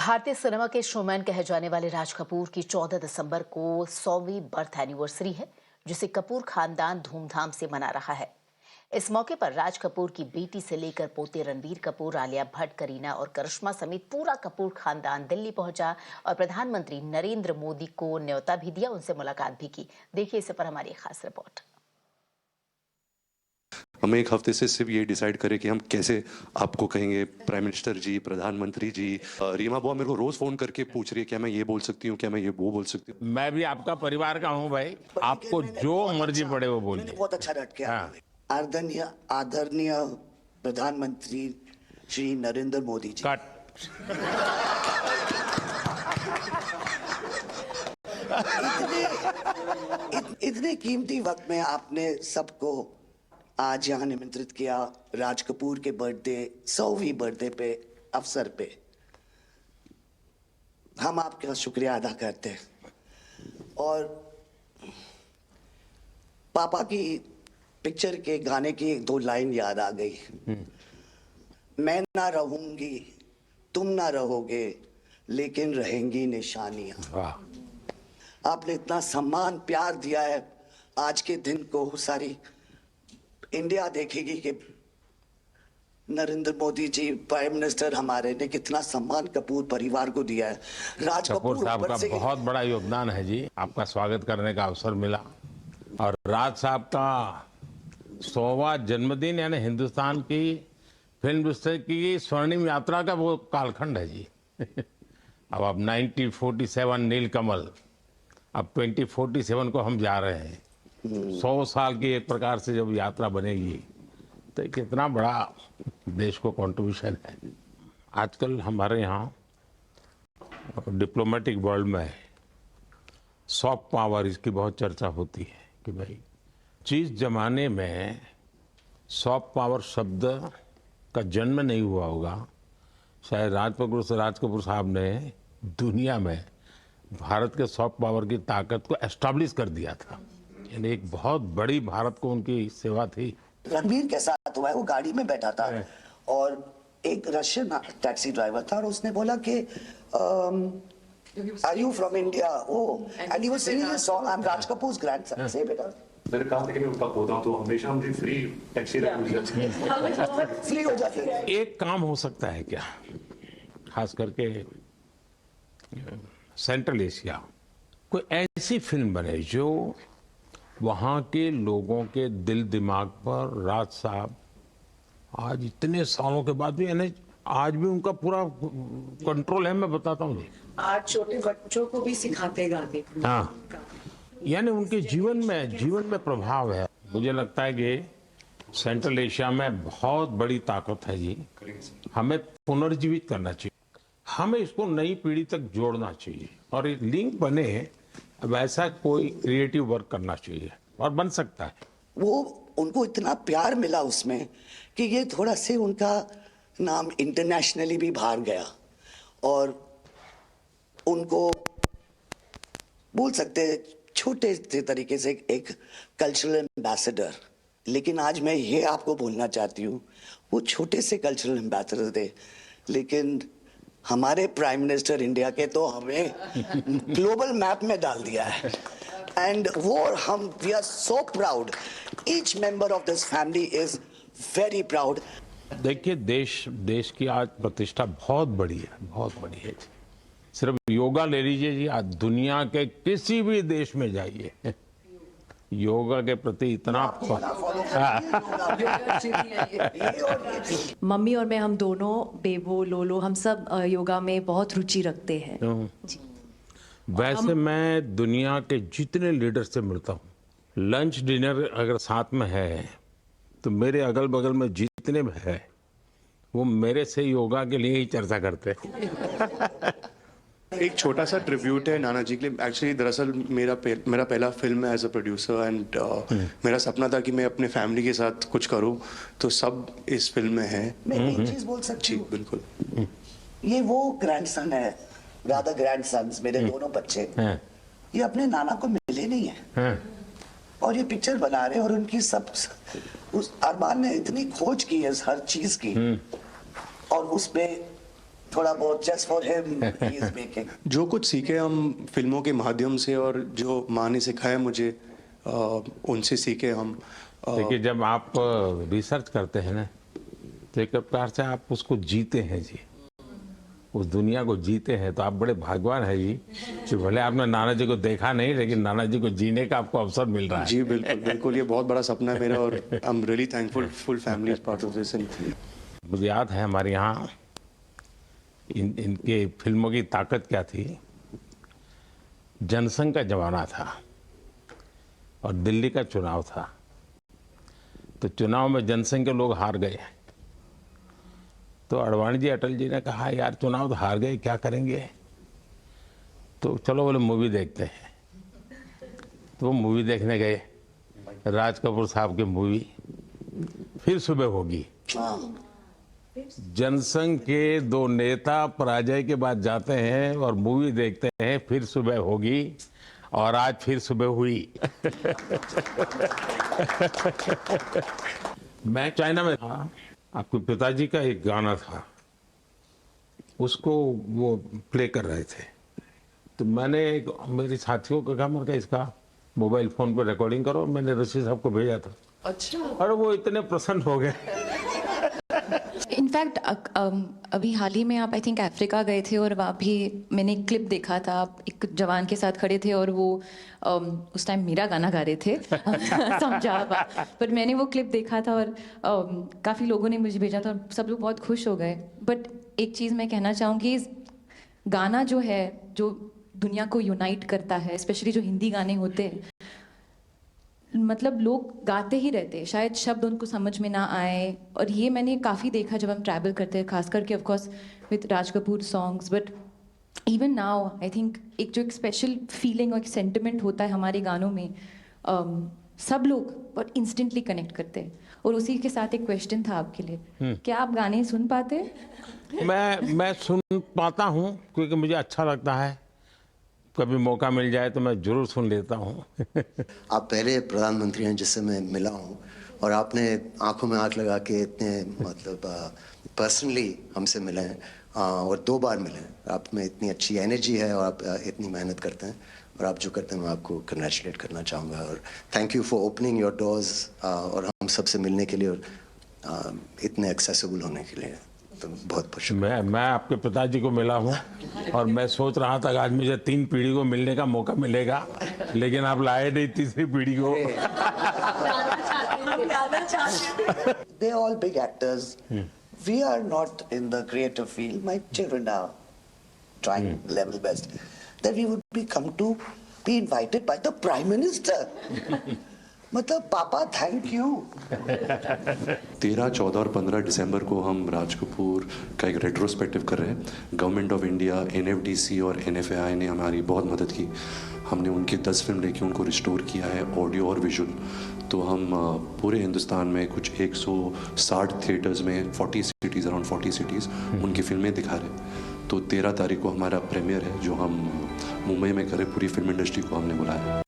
भारतीय सिनेमा के शोमैन कहे जाने वाले राज कपूर की 14 दिसंबर को 100वीं बर्थ एनिवर्सरी है, जिसे कपूर खानदान धूमधाम से मना रहा है। इस मौके पर राज कपूर की बेटी से लेकर पोते रणबीर कपूर, आलिया भट्ट, करीना और करिश्मा समेत पूरा कपूर खानदान दिल्ली पहुंचा और प्रधानमंत्री नरेंद्र मोदी को न्योता भी दिया, उनसे मुलाकात भी की। देखिए इस पर हमारी खास रिपोर्ट। हम एक हफ्ते से सिर्फ ये डिसाइड करें कि हम कैसे आपको कहेंगे प्राइम मिनिस्टर जी, प्रधानमंत्री जी। रीमा बुआ मेरे को रोज फोन करके पूछ रही है क्या मैं ये बोल सकती हूँ, क्या मैं ये वो बोल सकती हूँ। मैं भी आपका परिवार का हूँ भाई, आपको जो मर्जी पड़े वो बोलिए। बहुत अच्छा रट के आदरणीय प्रधानमंत्री श्री नरेंद्र मोदी जी। कट। इतने कीमती वक्त में आपने सबको आज यहाँ निमंत्रित किया राज कपूर के बर्थडे 100वीं बर्थडे पे अवसर पे। हम आपका शुक्रिया अदा करते हैं। और पापा की पिक्चर के गाने की एक दो लाइन याद आ गई। मैं ना रहूंगी, तुम ना रहोगे, लेकिन रहेंगी निशानियां। आपने इतना सम्मान प्यार दिया है, आज के दिन को सारी इंडिया देखेगी कि नरेंद्र मोदी जी प्राइम मिनिस्टर हमारे ने कितना सम्मान कपूर परिवार को दिया है। राज कपूर साहब का बहुत बड़ा योगदान है जी। आपका स्वागत करने का अवसर मिला और राज साहब का 100वां जन्मदिन यानी हिंदुस्तान की फिल्म इंडस्ट्री की स्वर्णिम यात्रा का वो कालखंड है जी। अब 1947 नीलकमल, अब 2047 को हम जा रहे हैं। 100 साल की एक प्रकार से जब यात्रा बनेगी तो कितना बड़ा देश को कंट्रीब्यूशन है। आजकल हमारे यहाँ डिप्लोमेटिक वर्ल्ड में सॉफ्ट पावर इसकी बहुत चर्चा होती है कि भाई जिस जमाने में सॉफ्ट पावर शब्द का जन्म नहीं हुआ होगा, शायद राज कपूर साहब ने दुनिया में भारत के सॉफ्ट पावर की ताकत को एस्टैब्लिश कर दिया था। यानी एक बहुत बड़ी भारत को उनकी सेवा थी। रणबीर के साथ हुआ है, वो गाड़ी में बैठा था और एक रशियन टैक्सी ड्राइवर था और उसने बोला कि are you from India? Oh, and he was singing a song, I am Raj Kapoor's grandson. से बेटा मैंने कहा था कि मैं उनका पोता हूं तो हमेशा मुझे फ्री टैक्सी फ्री हो जाती है। एक काम हो सकता है क्या, खास करके सेंट्रल एशिया, कोई ऐसी फिल्म बने जो वहाँ के लोगों के दिल दिमाग पर राज साहब आज इतने सालों के बाद भी, यानी आज भी उनका पूरा कंट्रोल है। मैं बताता हूँ, आज छोटे बच्चों को भी सिखाते गाने। हाँ, यानी उनके जीवन में प्रभाव है। मुझे लगता है कि सेंट्रल एशिया में बहुत बड़ी ताकत है जी। हमें पुनर्जीवित करना चाहिए, हमें इसको नई पीढ़ी तक जोड़ना चाहिए और एक लिंक बने, वैसा कोई क्रिएटिव वर्क करना चाहिए और बन सकता है। वो उनको इतना प्यार मिला उसमें कि ये थोड़ा से उनका नाम इंटरनेशनली भी बाहर गया और उनको बोल सकते हैं छोटे से तरीके से एक कल्चरल एम्बेसडर। लेकिन आज मैं ये आपको बोलना चाहती हूँ, वो छोटे से कल्चरल एम्बेसडर थे, लेकिन हमारे प्राइम मिनिस्टर इंडिया के तो हमें ग्लोबल मैप में डाल दिया है। एंड वो हम we are so proud, each member of this family is very proud. देखिए देश की आज प्रतिष्ठा बहुत बड़ी है। सिर्फ योगा ले लीजिए जी, आज दुनिया के किसी भी देश में जाइए, योगा के प्रति इतना मम्मी और मैं, हम दोनों, बेबो, लोलो, हम सब योगा में बहुत रुचि रखते हैं जी। वैसे मैं दुनिया के जितने लीडर से मिलता हूँ, लंच डिनर अगर साथ में है तो मेरे अगल बगल में जितने भी है वो मेरे से योगा के लिए ही चर्चा करते हैं। एक छोटा सा ट्रिब्यूट है नाना जी के लिए। एक्चुअली दरअसल मेरा पहला फिल्म है एज अ प्रोड्यूसर एंड मेरा सपना था कि मैं अपने फैमिली के साथ कुछ करूं, तो सब इस फिल्म में है। मैं एक चीज बोल सकती हूँ, बिल्कुल। ये वो ग्रैंडसन है, रादर ग्रैंडसन्स, मेरे दोनों बच्चे, ये अपने नाना को मिले नहीं है और ये पिक्चर बना रहे हैं और उनकी सब उस अरमान ने इतनी खोज की है हर चीज की और उस पे थोड़ा बहुत just for him he is making. जो कुछ सीखे हम फिल्मों के माध्यम से और जो माँ ने सिखाया मुझे उनसे सीखे हम। देखिए जब आप रिसर्च करते हैं ना तो एक प्रकार से आप उसको जीते हैं जी, उस दुनिया को जीते हैं, तो आप बड़े भाग्यवान हैं जी कि भले आपने नाना जी को देखा नहीं लेकिन नाना जी को जीने का आपको अवसर मिल रहा है। जी बिल्कुल बिल्कुल, ये बहुत बड़ा सपना है मेरा और I am really thankful, full family is part of this. मुझे याद है हमारे यहाँ इनके फिल्मों की ताकत क्या थी। जनसंघ का जमाना था और दिल्ली का चुनाव था, तो चुनाव में जनसंघ के लोग हार गए, तो अडवाणी जी अटल जी ने कहा यार चुनाव तो हार गए, क्या करेंगे, तो चलो बोले मूवी देखते हैं। तो वो मूवी देखने गए, राज कपूर साहब की मूवी फिर सुबह होगी। जनसंघ के दो नेता पराजय के बाद जाते हैं और मूवी देखते हैं फिर सुबह होगी, और आज फिर सुबह हुई। मैं चाइना में था, आपके पिताजी का एक गाना था, उसको वो प्ले कर रहे थे, तो मैंने मेरे साथियों को कहा, मैंने कहा इसका मोबाइल फोन पर रिकॉर्डिंग करो, मैंने ऋषि साहब को भेजा था। अच्छा। और वो इतने प्रसन्न हो गए। इनफैक्ट अभी हाल ही में आप आई थिंक अफ्रीका गए थे और वहाँ भी मैंने एक क्लिप देखा था, आप एक जवान के साथ खड़े थे और वो उस टाइम मेरा गाना गा रहे थे। समझा आप, पर मैंने वो क्लिप देखा था और काफ़ी लोगों ने मुझे भेजा था और सब लोग बहुत खुश हो गए। बट एक चीज़ मैं कहना चाहूँगी, गाना जो है जो दुनिया को यूनाइट करता है, स्पेशली जो हिंदी गाने होते हैं, मतलब लोग गाते ही रहते हैं, शायद शब्द उनको समझ में ना आए। और ये मैंने काफ़ी देखा जब हम ट्रैवल करते हैं, खास करके of course with Raj Kapoor songs, but even now I think एक जो एक स्पेशल फीलिंग और एक सेंटिमेंट होता है हमारे गानों में, सब लोग बहुत इंस्टेंटली कनेक्ट करते हैं। और उसी के साथ एक क्वेश्चन था आपके लिए, क्या आप गाने सुन पाते हैं? मैं सुन पाता हूँ क्योंकि मुझे अच्छा लगता है, कभी मौका मिल जाए तो मैं जरूर सुन लेता हूँ। आप पहले प्रधानमंत्री हैं जिससे मैं मिला हूँ, और आपने आंखों में आंख लगा के इतने मतलब पर्सनली हमसे मिले हैं, और 2 बार मिले हैं। आप में इतनी अच्छी एनर्जी है और आप इतनी मेहनत करते हैं, और आप जो करते हैं मैं आपको कंग्रेचुलेट करना चाहूँगा, और thank you for opening your doors और हम सबसे मिलने के लिए और इतने एक्सेसिबल होने के लिए, तो बहुत खुश हूँ। मैं आपके पिताजी को मिला हूँ और मैं सोच रहा था कि आज मुझे 3 पीढ़ी को मिलने का मौका मिलेगा, लेकिन आप लाए नहीं तीसरी पीढ़ी को। They're all big actors. We are not in the creative field. My children are trying level best. That we would be invited by the Prime Minister. मतलब पापा थैंक यू। 13, 14 और 15 दिसंबर को हम राज कपूर का एक रेट्रोस्पेक्टिव कर रहे हैं। गवर्नमेंट ऑफ इंडिया, NFDC और NFAI ने हमारी बहुत मदद की। हमने उनकी 10 फिल्म लेके उनको रिस्टोर किया है, ऑडियो और विजुअल। तो हम पूरे हिंदुस्तान में कुछ 160 थिएटर्स में 40 सिटीज़, अराउंड 40 सिटीज़ उनकी फिल्में दिखा रहे हैं। तो 13 तारीख को हमारा प्रीमियर है जो हम मुंबई में करें, पूरी फिल्म इंडस्ट्री को हमने बुलाया है।